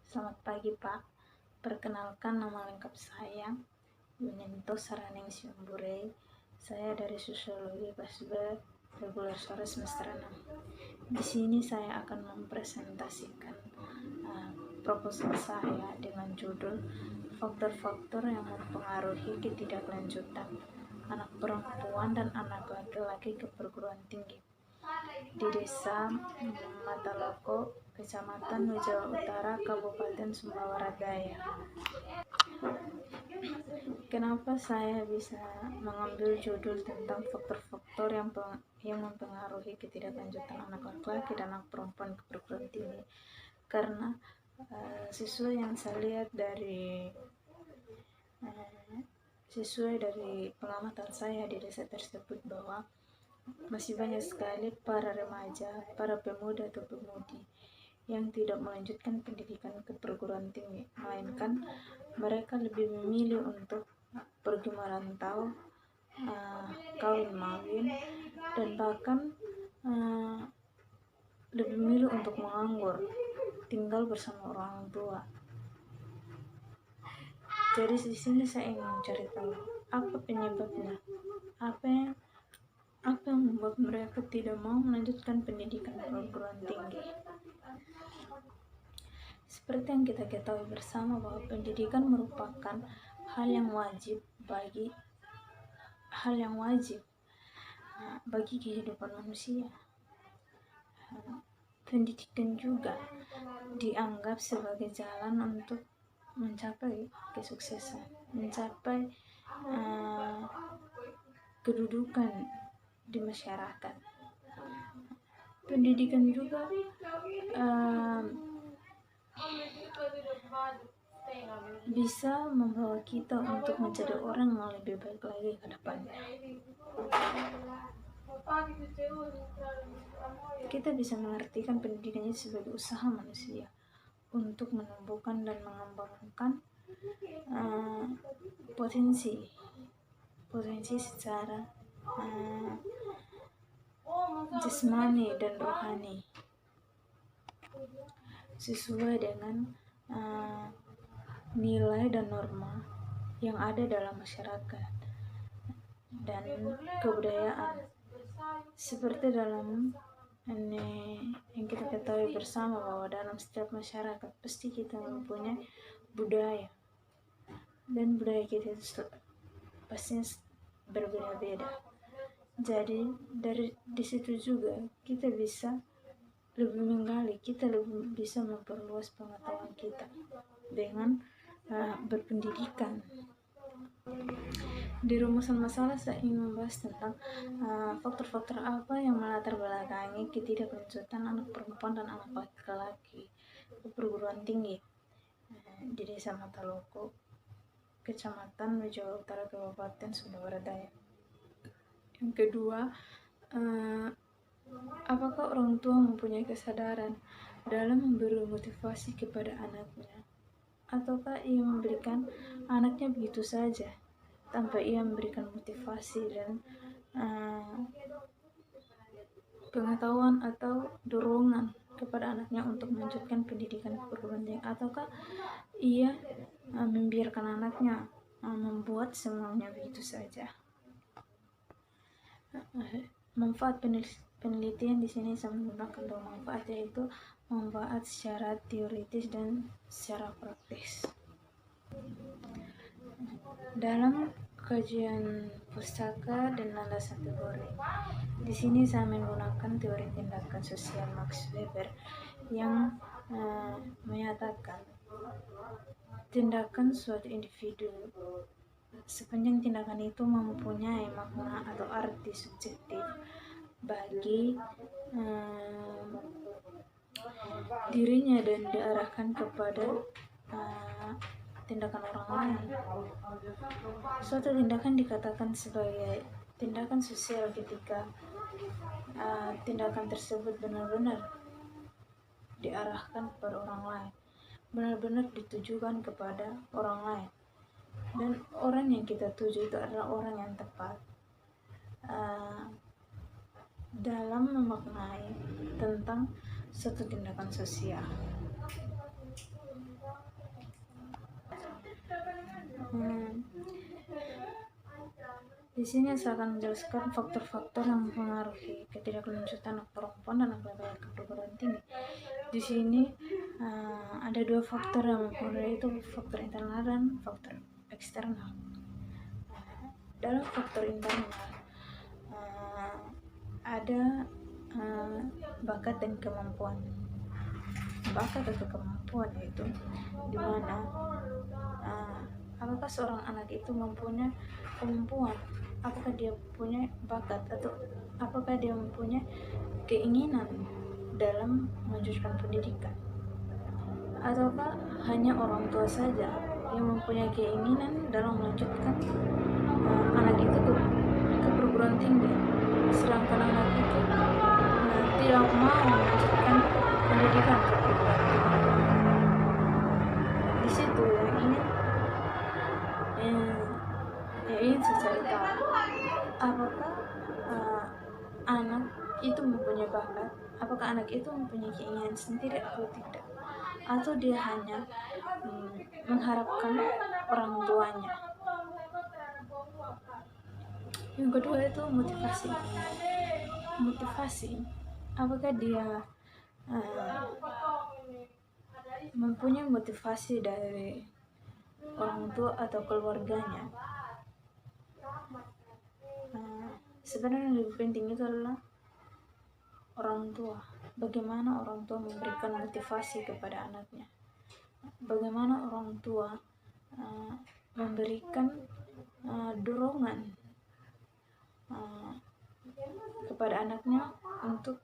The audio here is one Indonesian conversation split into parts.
Selamat pagi Pak, perkenalkan nama lengkap saya Yunento Saraning Siumbure. Saya dari Sosiologi kelas B reguler sore semester 6. Di sini saya akan mempresentasikan proposal saya dengan judul faktor-faktor yang mempengaruhi ketidaklanjutan anak perempuan dan anak laki-laki ke perguruan tinggi di Desa Mataloko, Kecamatan Wijawa Utara, Kabupaten Sumbawa Daya. Kenapa saya bisa mengambil judul tentang faktor-faktor yang mempengaruhi ketidaklanjutan anak laki-laki dan anak perempuan ke perguruan tinggi? Karena sesuai yang saya lihat dari pengamatan saya di desa tersebut, bahwa masih banyak sekali para remaja, para pemuda atau pemudi yang tidak melanjutkan pendidikan ke perguruan tinggi, melainkan mereka lebih memilih untuk pergi merantau, kawin mawin, dan bahkan lebih memilih untuk menganggur, tinggal bersama orang tua. Jadi di sini saya ingin mencari tahu apa penyebabnya, apa yang membuat mereka tidak mau melanjutkan pendidikan perguruan tinggi. Seperti yang kita ketahui bersama bahwa pendidikan merupakan hal yang wajib bagi kehidupan manusia. Pendidikan juga dianggap sebagai jalan untuk mencapai kesuksesan, mencapai kedudukan di masyarakat. Pendidikan juga bisa membawa kita untuk menjadi orang yang lebih baik lagi ke depannya. Kita bisa mengartikan pendidikan itu sebagai usaha manusia untuk menumbuhkan dan mengembangkan potensi secara jasmani dan rohani sesuai dengan nilai dan norma yang ada dalam masyarakat dan kebudayaan. Seperti dalam yang kita ketahui bersama bahwa dalam setiap masyarakat pasti kita mempunyai budaya, dan budaya kita itu pastinya berbeda-beda. Jadi dari disitu juga kita bisa lebih menggali, kita lebih bisa memperluas pengetahuan kita dengan berpendidikan. Di rumusan masalah saya ingin membahas tentang faktor-faktor apa yang melatar belakangi ketidaklanjutan anak perempuan dan anak laki-laki ke perguruan tinggi di Desa Mataloko, Kecamatan Wijawa Utara, Kabupaten Sumbawa Daya. Yang kedua, apakah orang tua mempunyai kesadaran dalam memberi motivasi kepada anaknya, ataukah ia memberikan anaknya begitu saja tanpa ia memberikan motivasi dan pengetahuan atau dorongan kepada anaknya untuk melanjutkan pendidikan ke perguruan tinggi, ataukah ia membiarkan anaknya membuat semuanya begitu saja. Manfaat penelitian di sini saya menggunakan dua manfaat, yaitu manfaat secara teoritis dan secara praktis. Dalam kajian pustaka dan landasan teori, di sini saya menggunakan teori tindakan sosial Max Weber yang menyatakan tindakan suatu individu sepanjang tindakan itu mempunyai makna atau arti subjektif bagi dirinya dan diarahkan kepada tindakan orang lain. Suatu tindakan dikatakan sebagai tindakan sosial ketika tindakan tersebut benar-benar diarahkan kepada orang lain, benar-benar ditujukan kepada orang lain, dan orang yang kita tuju itu adalah orang yang tepat dalam memaknai tentang suatu tindakan sosial. Hmm, di sini saya akan menjelaskan faktor-faktor yang mempengaruhi ketidaklanjutan anak perempuan dan anak laki-laki ke perguruan tinggi. Di sini ada dua faktor yang mempengaruhi, itu faktor internal dan faktor eksternal. Dalam faktor internal ada bakat dan kemampuan. Bakat atau kemampuan itu dimana apakah seorang anak itu mempunyai kemampuan, apakah dia punya bakat, atau apakah dia mempunyai keinginan dalam melanjutkan pendidikan, ataukah hanya orang tua saja yang mempunyai keinginan dalam melanjutkan anak itu ke perguruan tinggi, sedangkan anak itu tidak mau melanjutkan pendidikan ke perguruan tinggi. Di situ yang ingin saya cari tahu, apakah anak itu mempunyai bakat, apakah anak itu mempunyai keinginan sendiri atau tidak, atau dia hanya mengharapkan orang tuanya. Yang kedua itu motivasi, apakah dia mempunyai motivasi dari orang tua atau keluarganya. Sebenarnya yang lebih penting itu adalah orang tua. Bagaimana orang tua memberikan motivasi kepada anaknya, bagaimana orang tua memberikan dorongan kepada anaknya untuk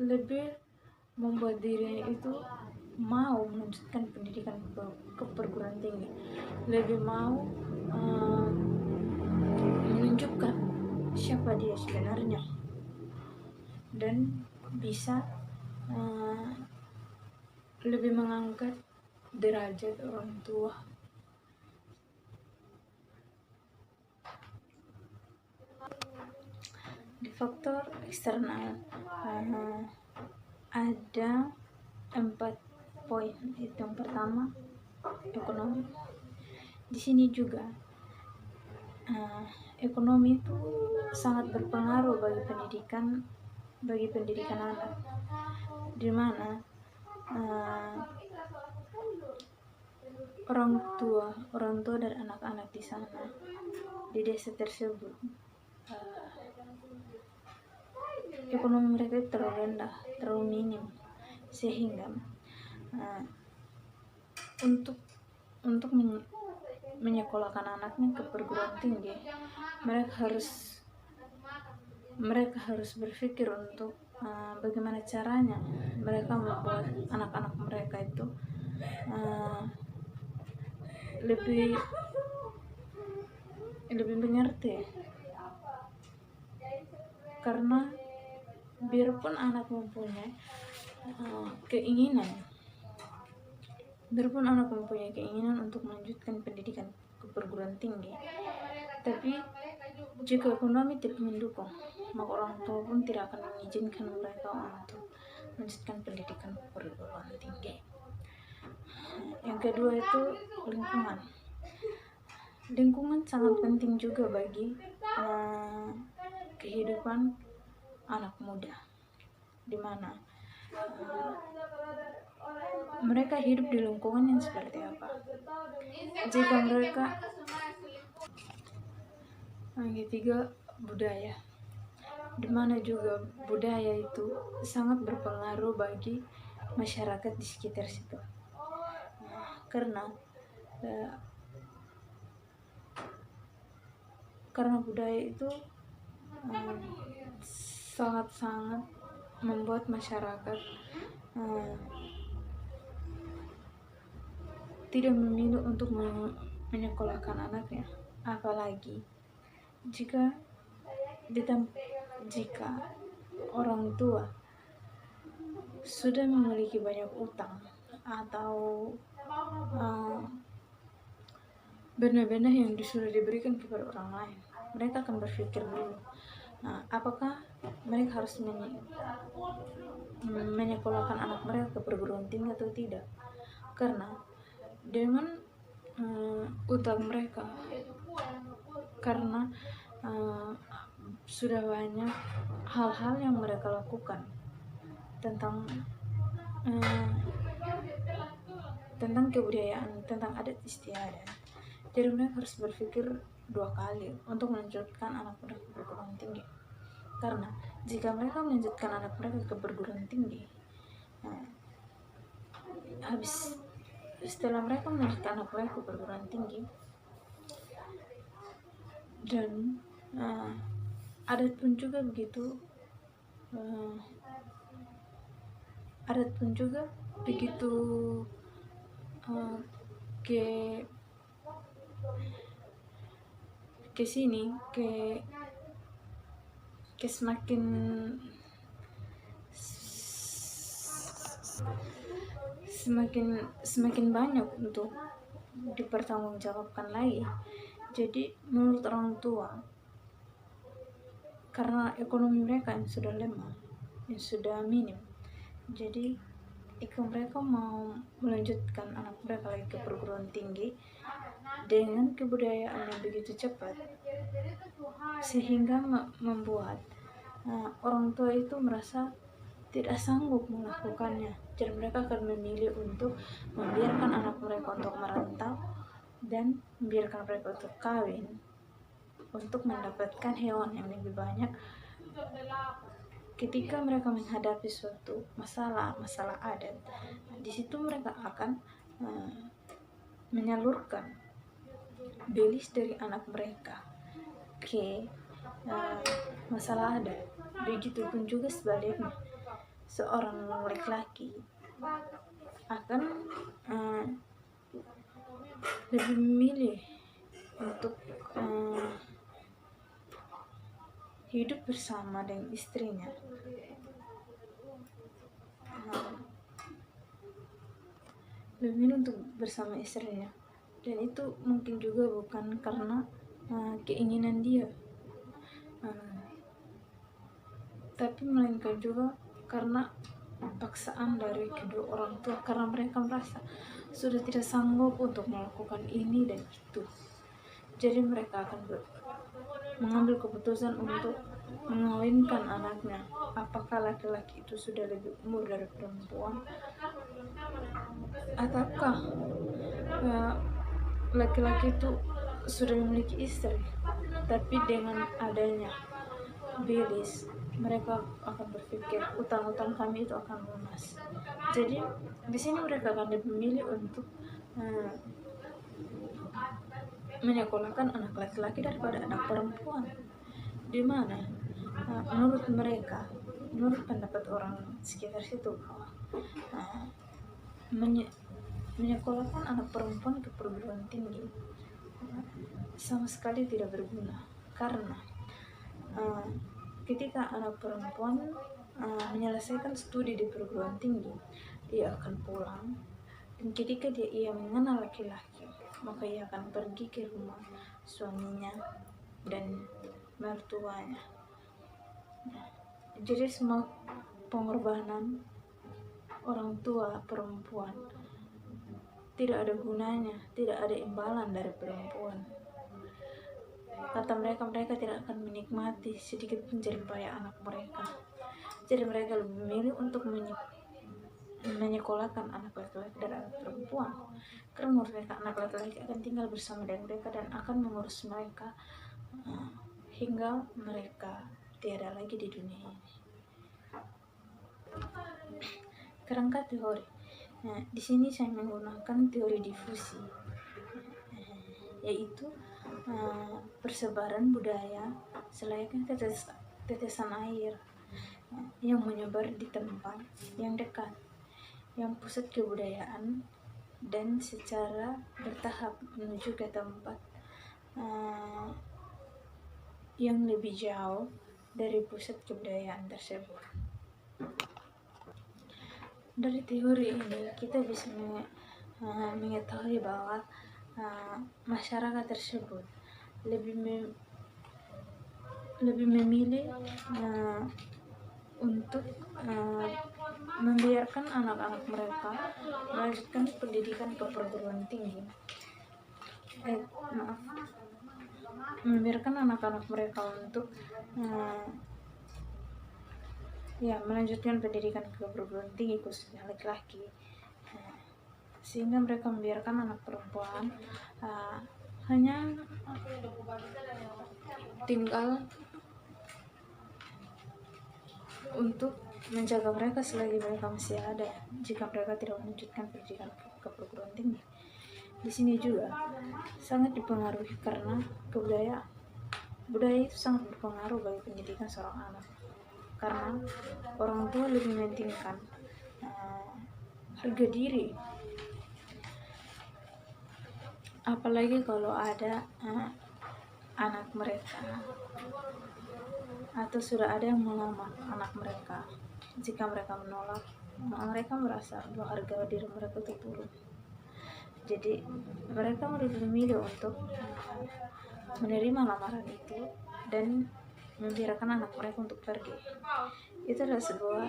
lebih membuat dirinya itu mau melanjutkan pendidikan ke perguruan tinggi, lebih mau menunjukkan siapa dia sebenarnya, dan bisa lebih mengangkat derajat orang tua. Di faktor eksternal ada 4 poin. Itu yang pertama, ekonomi. Di sini juga ekonomi itu sangat berpengaruh bagi pendidikan anak, di mana orang tua dan anak-anak di sana, di desa tersebut, ekonomi mereka terlalu rendah, terlalu minim, sehingga untuk menyekolahkan anaknya ke perguruan tinggi, mereka harus berpikir untuk bagaimana caranya mereka membuat anak-anak mereka itu lebih mengerti. Karena biarpun anak mempunyai keinginan untuk melanjutkan pendidikan ke perguruan tinggi, tapi jika ekonomi tidak mendukung, maka orang tua pun tidak akan mengizinkan mereka untuk melanjutkan pendidikan ke perguruan tinggi. Yang kedua itu lingkungan sangat penting juga bagi kehidupan anak muda, di mana mereka hidup di lingkungan yang seperti apa. Jika mereka yang ketiga, budaya, di mana juga budaya itu sangat berpengaruh bagi masyarakat di sekitar situ. Karena budaya itu sangat-sangat membuat masyarakat tidak memilih untuk menyekolahkan anaknya, apalagi jika orang tua sudah memiliki banyak utang atau benar-benar yang sudah diberikan kepada orang lain, mereka akan berpikir dulu, apakah mereka harus menyekolahkan anak mereka ke perguruan tinggi atau tidak. Karena dengan utang mereka, karena sudah banyak hal-hal yang mereka lakukan tentang kebudayaan, tentang adat istiadat. Jadi mereka harus berpikir 2 kali untuk melanjutkan anak mereka ke perguruan tinggi, karena jika mereka melanjutkan anak mereka ke perguruan tinggi, setelah mereka melanjutkan anak mereka ke perguruan tinggi, dan adat pun juga begitu, ke sini ke semakin banyak untuk dipertanggungjawabkan lagi. Jadi menurut orang tua, karena ekonomi mereka yang sudah lemah, yang sudah minim, jadi jika mereka mau melanjutkan anak mereka lagi ke perguruan tinggi dengan kebudayaan yang begitu cepat, sehingga membuat orang tua itu merasa tidak sanggup melakukannya. Jadi mereka akan memilih untuk membiarkan anak mereka untuk merantau dan membiarkan mereka untuk kawin, untuk mendapatkan hewan yang lebih banyak. Ketika mereka menghadapi suatu masalah adat, di situ mereka akan menyalurkan belis dari anak mereka ke masalah adat. Begitupun juga sebaliknya, seorang laki-laki akan lebih memilih untuk hidup bersama dengan istrinya, lebih memilih untuk bersama istrinya, dan itu mungkin juga bukan karena keinginan dia, tapi melainkan juga karena paksaan dari kedua orang tua, karena mereka merasa sudah tidak sanggup untuk melakukan ini dan itu. Jadi mereka akan mengambil keputusan untuk mengawinkan anaknya. Apakah laki-laki itu sudah lebih umur dari perempuan, ataukah laki-laki itu sudah memiliki istri, tapi dengan adanya belis mereka akan berpikir utang-utang kami itu akan lunas. Jadi di sini mereka akan lebih memilih untuk menyekolahkan anak laki-laki daripada anak perempuan, di mana menurut mereka, menurut pendapat orang sekitar situ, bahwa menyekolahkan anak perempuan ke perguruan tinggi sama sekali tidak berguna, karena ketika anak perempuan menyelesaikan studi di perguruan tinggi, dia akan pulang, dan ketika ia mengenal laki-laki, maka ia akan pergi ke rumah suaminya dan mertuanya. Jadi semua pengorbanan orang tua perempuan tidak ada gunanya, tidak ada imbalan dari perempuan. Kata mereka tidak akan menikmati sedikit pun jerih payah anak mereka. Jadi mereka lebih memilih untuk menyekolahkan anak laki-laki dan anak perempuan, karena menurut mereka anak laki-laki akan tinggal bersama dengan mereka dan akan mengurus mereka hingga mereka tiada lagi di dunia ini. Kerangka teori. Di sini saya menggunakan teori difusi, yaitu persebaran budaya selayaknya tetesan air yang menyebar di tempat yang dekat, yang pusat kebudayaan, dan secara bertahap menuju ke tempat yang lebih jauh dari pusat kebudayaan tersebut. Dari teori ini kita bisa mengetahui bahwa masyarakat tersebut lebih memilih untuk membiarkan anak-anak mereka melanjutkan pendidikan ke perguruan tinggi, maaf, membiarkan anak-anak mereka untuk melanjutkan pendidikan ke perguruan tinggi khususnya laki-laki, sehingga mereka membiarkan anak perempuan hanya tinggal untuk menjaga mereka selagi mereka masih ada, jika mereka tidak melanjutkan pendidikan ke perguruan tinggi. Di sini juga sangat dipengaruhi karena budaya itu sangat berpengaruh bagi pendidikan seorang anak, karena orang tua lebih mementingkan harga diri, apalagi kalau ada anak mereka atau sudah ada yang melamar anak mereka. Jika mereka menolak, mereka merasa bahwa harga diri mereka itu turun. Jadi mereka lebih memilih untuk menerima lamaran itu dan membiarkan anak mereka untuk pergi. Itu adalah sebuah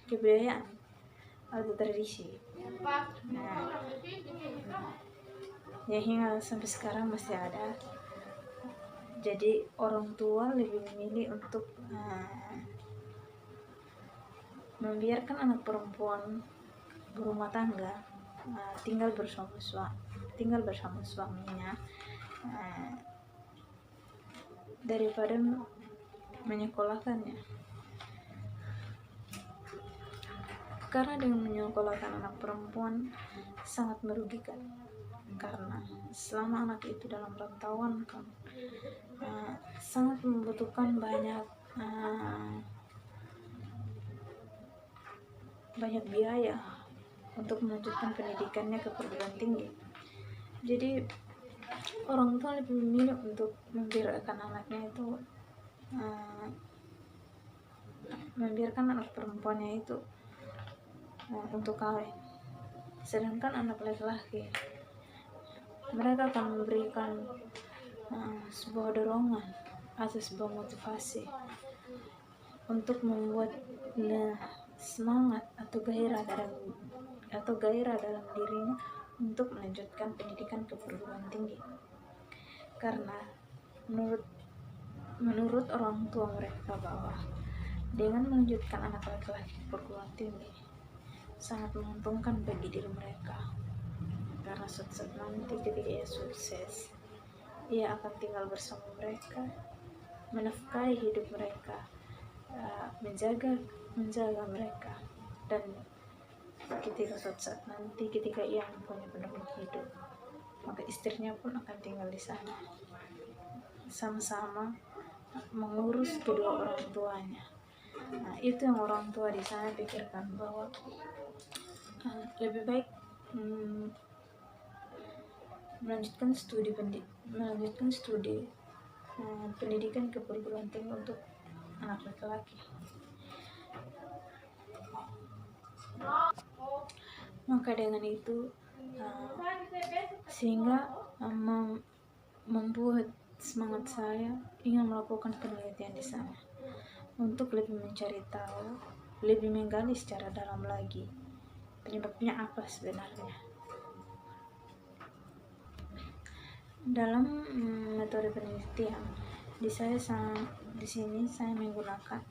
kebudayaan atau tradisi yang hingga sampai sekarang masih ada. Jadi orang tua lebih memilih untuk membiarkan anak perempuan berumah tangga, tinggal bersama suaminya, daripada menyekolahkannya. Karena dengan menyekolahkan anak perempuan sangat merugikan, karena selama anak itu dalam rantauan kan sangat membutuhkan banyak biaya untuk melanjutkan pendidikannya ke perguruan tinggi. Jadi orang tua lebih memilih untuk membiarkan anaknya itu membiarkan anak perempuannya itu untuk kawin, sedangkan anak laki-laki mereka akan memberikan sebuah dorongan atau sebuah motivasi untuk membuat semangat atau gairah dalam dirinya untuk melanjutkan pendidikan ke perguruan tinggi. Karena menurut orang tua mereka bahwa dengan melanjutkan anak laki-laki ke perguruan tinggi sangat menguntungkan bagi diri mereka, karena suatu nanti ketika ia sukses, ia akan tinggal bersama mereka, menafkahi hidup mereka, menjaga mereka, dan ketika suatu saat nanti ketika ia mempunyai penerus hidup, maka istrinya pun akan tinggal di sana, sama-sama mengurus kedua orang tuanya. Itu yang orang tua di sana pikirkan, bahwa lebih baik melanjutkan studi pendidikan ke perguruan tinggi untuk anak laki-laki. Maka dengan itu sehingga membuat semangat saya ingin melakukan penelitian di sana untuk lebih mencari tahu, lebih menggali secara dalam lagi penyebabnya apa sebenarnya. Dalam metode penelitian di sini saya menggunakan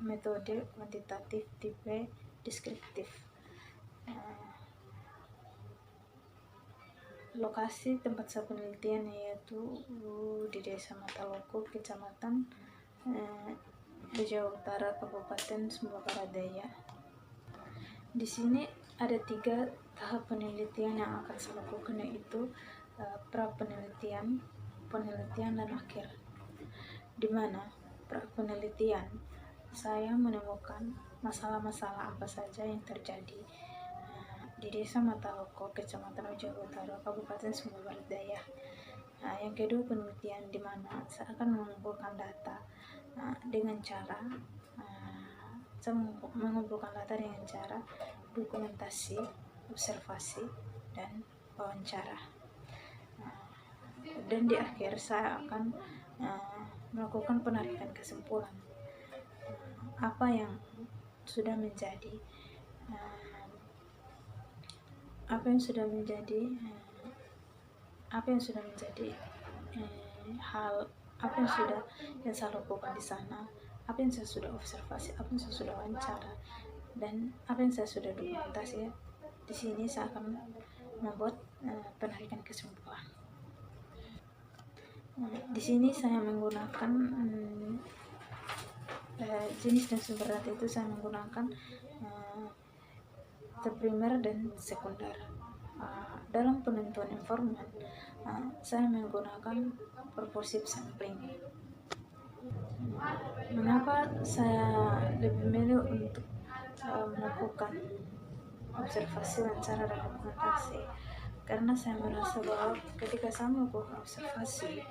metode kuantitatif tipe deskriptif. Lokasi tempat saya penelitian yaitu di Desa Mataloko, Kecamatan Jawa Utara, Kabupaten Sumba Barat Daya. Di sini ada 3 tahap penelitian yang akan saya lakukan, yaitu pra penelitian, penelitian, dan akhir. Di mana pra penelitian saya menemukan masalah-masalah apa saja yang terjadi di Desa Mataloko, Kecamatan Jawa Utara, Kabupaten Sumba Barat Daya. Yang kedua penelitian, di mana saya akan mengumpulkan data dengan cara dokumentasi, observasi, dan wawancara. Dan di akhir saya akan melakukan penarikan kesimpulan apa yang sudah menjadi apa yang sudah menjadi hal apa yang saya lakukan di sana, apa yang saya sudah observasi, apa yang saya sudah wawancara, dan apa yang saya sudah dokumentasi. Di sini saya akan membuat penarikan kesimpulan. Di sini saya menggunakan jenis dan sumber data itu saya menggunakan terprimer dan sekunder. Dalam penentuan informan, saya menggunakan purposive sampling. Mengapa saya lebih memilih untuk melakukan observasi, wawancara, dan dokumentasi? Karena saya merasa bahwa ketika saya melakukan observasi,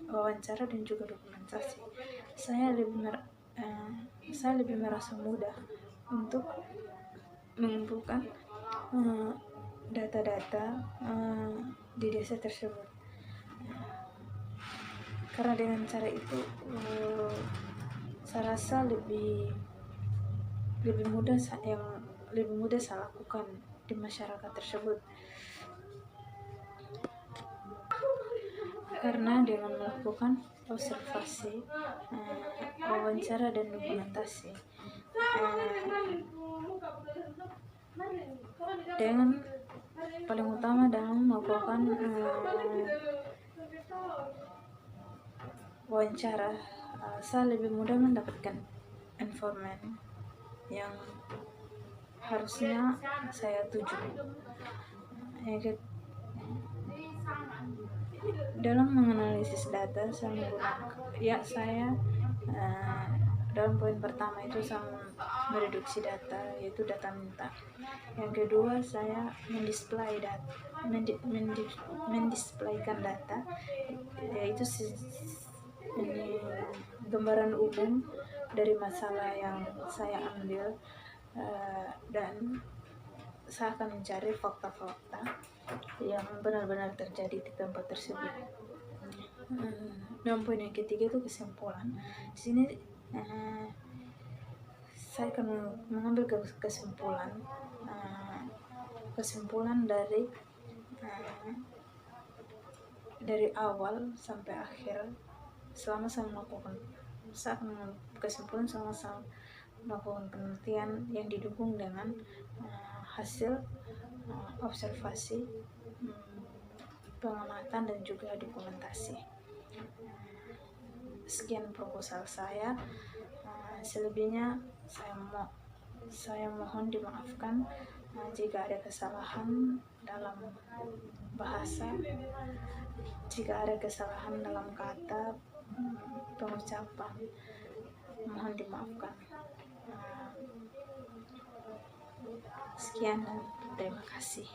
wawancara, dan juga dokumentasi, saya lebih merasa mudah untuk mengumpulkan data-data di desa tersebut. Karena dengan cara itu saya rasa lebih mudah saya lakukan di masyarakat tersebut. Karena dengan melakukan observasi, wawancara, dan dokumentasi, dengan paling utama dalam melakukan wawancara, saya lebih mudah mendapatkan informan yang harusnya saya tuju. Dalam menganalisis data, saya dalam poin pertama itu saya mereduksi data, yaitu data minta. Yang kedua, saya mendisplaykan data, yaitu gambaran umum dari masalah yang saya ambil, dan saya akan mencari fakta-fakta yang benar-benar terjadi di tempat tersebut. Dan poin yang ketiga itu kesimpulan. Di sini saya akan mengambil kesimpulan dari awal sampai akhir selama saya melakukan penelitian yang didukung dengan hasil observasi, pengamatan, dan juga dokumentasi. Sekian proposal saya. Selebihnya saya mohon dimaafkan jika ada kesalahan dalam bahasa, jika ada kesalahan dalam kata, pengucapan, mohon dimaafkan. Sekian dan terima kasih.